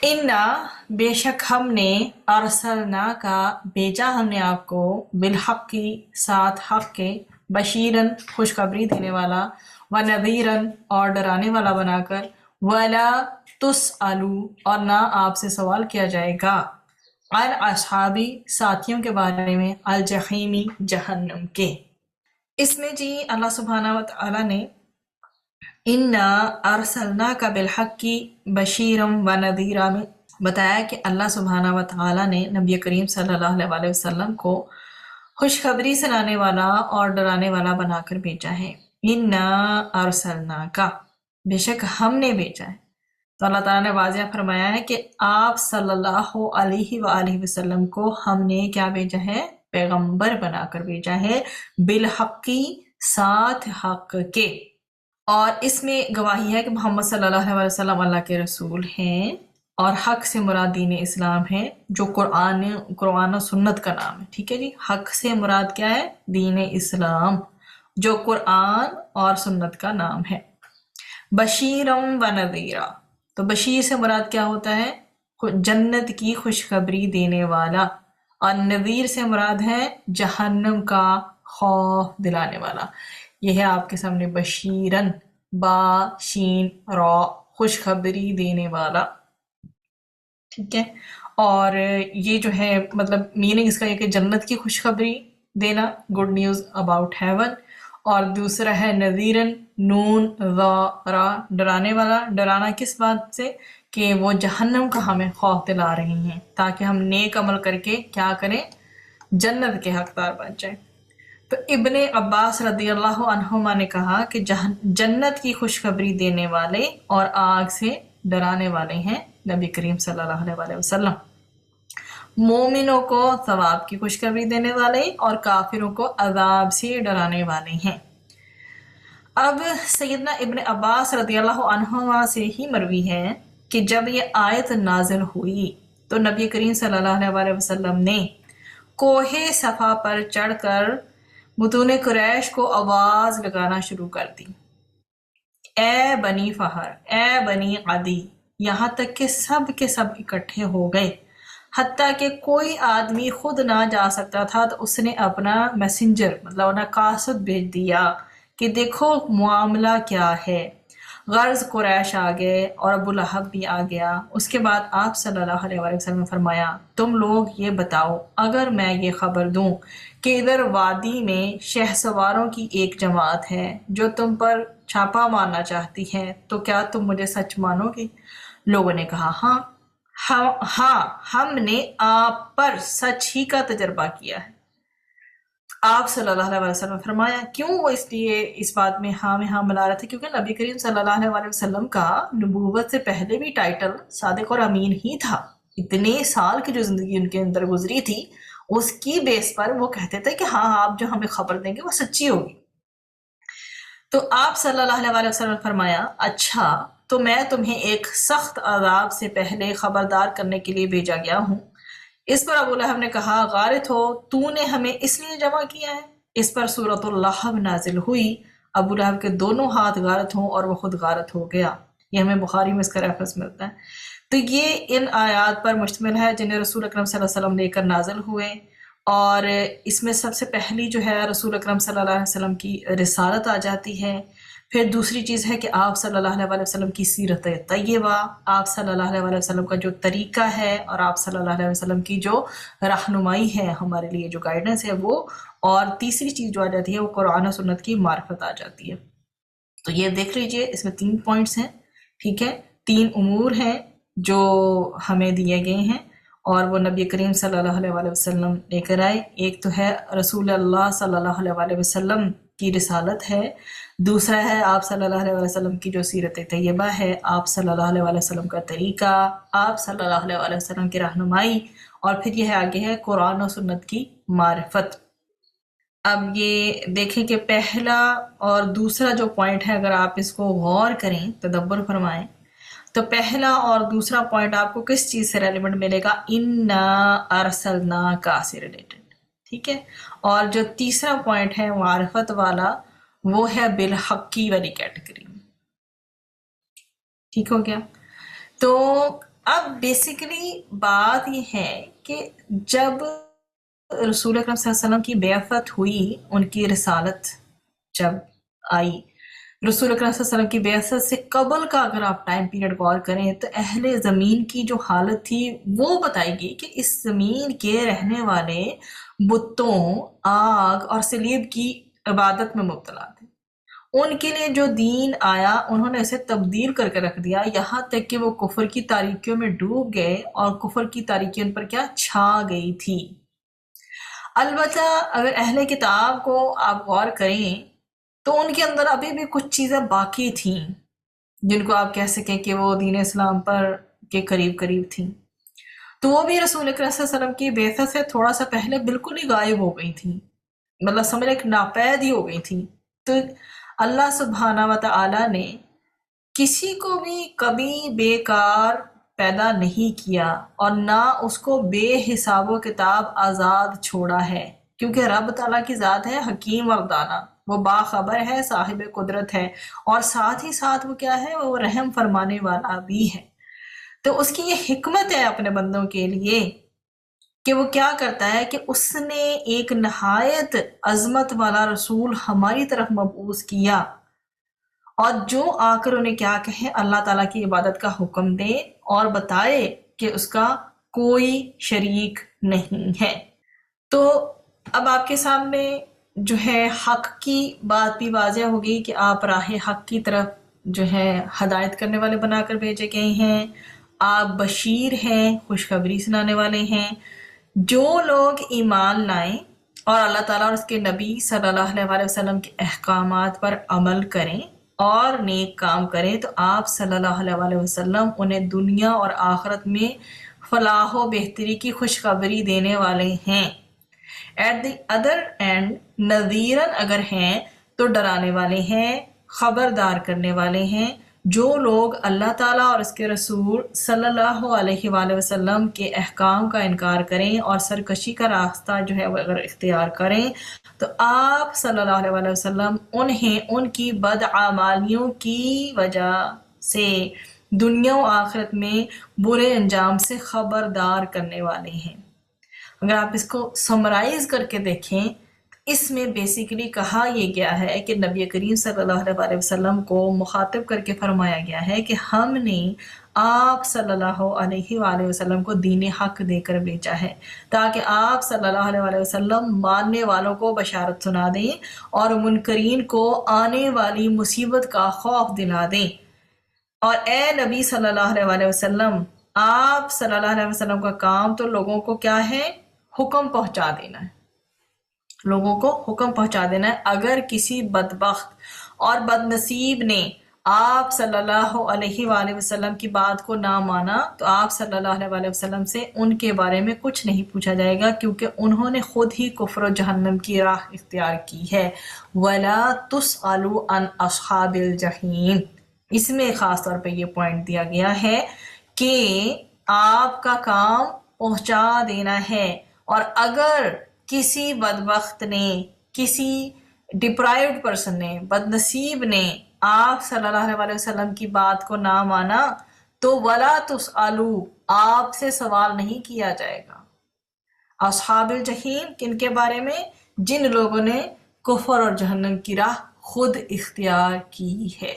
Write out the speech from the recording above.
इन्ना बेशक हमने अरसलना का भेजा हमने आपको बिलहक की साथ हक के बशीरन खुशखबरी देने वाला व नदीरन और डराने वाला बनाकर वला तुसअलू और ना आपसे सवाल किया जाएगा अन असहाबी साथियों के बारे में अल जहीमी जहन्नम के। इसमें जी अल्लाह सुब्हाना व तआला ने इन्ना अरसलना का बिलहक की बशीरम व नदीरा में बताया कि अल्लाह सुब्हाना व तआला ने नबी करीम सल्लल्लाहु अलैहि वसल्लम को खुशखबरी सुनाने वाला और डराने वाला बनाकर भेजा है। इन्ना अरसलना का बेशक हमने भेजा है। तो अल्लाह ताला ने वाज़िह फरमाया है कि आप सल्लल्लाहु अलैहि वसल्लम को हमने क्या भेजा है, पैगंबर बनाकर भेजा है, बिलहक़ी साथ हक के। और इसमें गवाही है कि मोहम्मद सल्लल्लाहु अलैहि वसल्लम अल्लाह के रसूल हैं और हक से मुराद दीन इस्लाम है जो कुरान और सुन्नत का नाम है। ठीक है जी, हक से मुराद क्या है, दीन इस्लाम जो कुरान और सुन्नत का नाम है। बशीरम व नज़ीरा, तो बशीर से मुराद क्या होता है, जन्नत की खुशखबरी देने वाला, और नज़ीर से मुराद है जहन्नम का खौफ दिलाने वाला। यह है आपके सामने बशीरन बा शीन रॉ खुशखबरी देने वाला। ठीक है, और ये जो है मतलब मीनिंग इसका ये कि जन्नत की खुशखबरी देना, गुड न्यूज़ अबाउट हेवन। और दूसरा है नज़ीरन नून रा डराने वाला। डराना किस बात से, कि वो जहन्नम का हमें खौफ दिला रही हैं ताकि हम नेक अमल करके क्या करें, जन्नत के हकदार बन जाएं। तो इब्ने अब्बास रदियल्लाहु अन्हुमा ने कहा कि जन्नत की खुशखबरी देने वाले और आग से डराने वाले हैं नबी करीम सल्लल्लाहु अलैहि वसल्लम। मोमिनों को सवाब की खुशखबरी देने वाले और काफिरों को अजाब से डराने वाले हैं। अब सैयदना इब्ने अब्बास रदियल्लाहु अन्हुमा से ही मरवी है कि जब ये आयत नाजिल हुई तो नबी करीम सल्लल्लाहु अलैहि वसल्लम ने कोहे सफा पर चढ़कर मुतून कुरैश को आवाज लगाना शुरू कर दी, ए बनी फहर, ए बनी अदी, यहाँ तक कि सब के सब इकट्ठे हो गए। हत्ता कि कोई आदमी खुद ना जा सकता था तो उसने अपना मैसेंजर मतलब अपना कासद भेज दिया कि देखो मामला क्या है। गर्ज कुरैश आ गए और अबू लहब भी आ गया। उसके बाद आप सल्लल्लाहु अलैहि वसल्लम ने फरमाया, तुम लोग ये बताओ, अगर मैं ये खबर दूं कि इधर वादी में शहसवारों की एक जमात है जो तुम पर छापा मारना चाहती है, तो क्या तुम मुझे सच मानोगे? लोगों ने कहा हाँ, हमने आप पर सच ही का तजर्बा किया है। आप सल्लल्लाहु अलैहि वसल्लम ने फरमाया, क्यों? वो इसलिए इस बात में हाँ मिला रहे थे क्योंकि नबी करीम सल्लल्लाहु अलैहि वसल्लम का नबूवत से पहले भी टाइटल सादिक और अमीन ही था। इतने साल की जो जिंदगी उनके अंदर गुजरी थी उसकी बेस पर वो कहते थे कि हाँ आप जो हमें खबर देंगे वो सच्ची होगी। तो आप सल्लल्लाहु अलैहि वसल्लम ने फरमाया, अच्छा तो मैं तुम्हें एक सख्त अजाब से पहले खबरदार करने के लिए भेजा गया हूँ। इस पर अबू लहब ने कहा, गारित हो, तूने हमें इसलिए जमा किया है? इस पर सूरतुल लहब नाजिल हुई, अबू लहब के दोनों हाथ गारत हों और वह खुद गारत हो गया। ये हमें बुखारी में इसका रेफरेंस मिलता है। तो ये इन आयात पर मुश्तमिल है जिन्हें रसूल अकरम सल्लल्लाहु अलैहि वसल्लम लेकर नाजिल हुए, और इसमें सबसे पहली जो है रसूल अकरम सल्लल्लाहु अलैहि वसल्लम की रिसालत आ जाती है। फिर दूसरी चीज़ है कि आप सल्लल्लाहु अलैहि वसल्लम की सीरत तय्यबा, आप सल्लल्लाहु अलैहि वसल्लम का जो तरीका है और आप सल्लल्लाहु अलैहि वसल्लम की जो रहनुमाई है, हमारे लिए जो गाइडेंस है वो, और तीसरी चीज़ जो आ जाती है वो कुरान और सुन्नत की मार्फत आ जाती है। तो ये देख लीजिए, इसमें 3 पॉइंट्स हैं। ठीक है, 3 उमूर हैं जो हमें दिए गए हैं और वो नबी करीम सल्लल्लाहु अलैहि वसल्लम लेकर आए। एक तो है रसूल अल्लाह सल्लल्लाहु अलैहि वसल्लम की रिसालत है, दूसरा है आप सल्लल्लाहु अलैहि वसल्लम की जो सीरत तैयबा है, आप सल्लल्लाहु अलैहि वसल्लम का तरीका, आप सल्लल्लाहु अलैहि वसल्लम की रहनुमाई, और फिर यह आगे है कुरान और सुन्नत की मारिफत। अब ये देखें कि पहला और दूसरा जो पॉइंट है, अगर आप इसको गौर करें, तदब्बर फरमाएं, तो पहला और दूसरा पॉइंट आपको किस चीज से रेलिवेंट मिलेगा? इन्ना अरसलना का से रिलेटेड। ठीक है, और जो तीसरा पॉइंट है मारिफत वाला, वो है बिलहक्की वाली कैटेगरी में। ठीक हो गया? तो اب بیسیکلی بات یہ ہے کہ جب رسول اکرم صلی اللہ علیہ وسلم کی بیعت ہوئی، ان کی رسالت جب آئی، رسول اکرم صلی اللہ علیہ وسلم کی بعثت سے قبل کا اگر آپ ٹائم پیریڈ غور کریں تو اہل زمین کی جو حالت تھی وہ بتائے گی کہ اس زمین کے رہنے والے بتوں، آگ اور صلیب کی عبادت میں مبتلا تھے۔ ان کے لیے جو دین آیا انہوں نے اسے تبدیل کر کے رکھ دیا، یہاں تک کہ وہ کفر کی تاریکیوں میں ڈوب گئے اور کفر کی تاریکی ان پر کیا چھا گئی تھی۔ البتہ اگر اہل کتاب کو آپ غور کریں تو ان کے اندر ابھی بھی کچھ چیزیں باقی تھیں جن کو آپ کہہ سکیں کہ وہ دین اسلام پر کے قریب قریب تھیں، تو وہ بھی رسول اکرم صلی اللہ علیہ وسلم کی بعثت سے تھوڑا سا پہلے بالکل ہی غائب ہو گئی تھیں، مطلب سمجھ ایک ناپید ہی ہو گئی تھیں۔ تو اللہ سبحانہ و تعالی نے کسی کو بھی کبھی بیکار پیدا نہیں کیا اور نہ اس کو بے حساب و کتاب آزاد چھوڑا ہے، کیونکہ رب تعالیٰ کی ذات ہے حکیم اور دانا، وہ باخبر ہے، صاحب قدرت ہے، اور ساتھ ہی ساتھ وہ کیا ہے، وہ رحم فرمانے والا بھی ہے۔ تو اس کی یہ حکمت ہے اپنے بندوں کے لیے کہ وہ کیا کرتا ہے کہ اس نے ایک نہایت عظمت والا رسول ہماری طرف مبعوث کیا، اور جو آ کر انہیں کیا کہے، اللہ تعالیٰ کی عبادت کا حکم دے اور بتائے کہ اس کا کوئی شریک نہیں ہے۔ تو اب آپ کے سامنے جو ہے حق کی بات بھی واضح ہوگی کہ آپ راہ حق کی طرف جو ہے ہدایت کرنے والے بنا کر بھیجے گئے ہیں، آپ بشیر ہیں، خوشخبری سنانے والے ہیں۔ جو لوگ ایمان لائیں اور اللہ تعالیٰ اور اس کے نبی صلی اللہ علیہ وسلم کے احکامات پر عمل کریں اور نیک کام کریں تو آپ صلی اللہ علیہ وسلم انہیں دنیا اور آخرت میں فلاح و بہتری کی خوشخبری دینے والے ہیں۔ ایٹ دی ادر اینڈ نذیرن اگر ہیں تو ڈرانے والے ہیں، خبردار کرنے والے ہیں۔ جو لوگ اللہ تعالیٰ اور اس کے رسول صلی اللہ علیہ وآلہ وسلم کے احکام کا انکار کریں اور سرکشی کا راستہ جو ہے وہ اگر اختیار کریں تو آپ صلی اللہ علیہ وآلہ وسلم انہیں ان کی بدعمالیوں کی وجہ سے دنیا و آخرت میں برے انجام سے خبردار کرنے والے ہیں۔ اگر آپ اس کو سمرائز کر کے دیکھیں اس میں بیسیکلی کہا یہ گیا ہے کہ نبی کریم صلی اللہ علیہ وسلم کو مخاطب کر کے فرمایا گیا ہے کہ ہم نے آپ صلی اللہ علیہ وآلہ وسلم کو دین حق دے کر بھیجا ہے تاکہ آپ صلی اللہ علیہ وسلم ماننے والوں کو بشارت سنا دیں اور منکرین کو آنے والی مصیبت کا خوف دلا دیں۔ اور اے نبی صلی اللہ علیہ وسلم، آپ صلی اللہ علیہ وسلم کا کام تو لوگوں کو کیا ہے، حکم پہنچا دینا ہے، لوگوں کو حکم پہنچا دینا ہے۔ اگر کسی بدبخت اور بد نصیب نے آپ صلی اللہ علیہ وآلہ وسلم کی بات کو نہ مانا تو آپ صلی اللہ علیہ وسلم سے ان کے بارے میں کچھ نہیں پوچھا جائے گا، کیونکہ انہوں نے خود ہی کفر و جہنم کی راہ اختیار کی ہے۔ وَلَا تُسْأَلُوا عَنْ أَصْحَابِ الْجَحِيمِ، اس میں خاص طور پہ یہ پوائنٹ دیا گیا ہے کہ آپ کا کام پہنچا دینا ہے، اور اگر کسی بدبخت نے، کسی ڈپرائیوڈ پرسن نے، بد نصیب نے آپ صلی اللہ علیہ وسلم کی بات کو نہ مانا تو وَلَا تُسْأَلُوا، آپ سے سوال نہیں کیا جائے گا۔ اصحاب الجحیم کن کے بارے میں؟ جن لوگوں نے کفر اور جہنم کی راہ خود اختیار کی ہے۔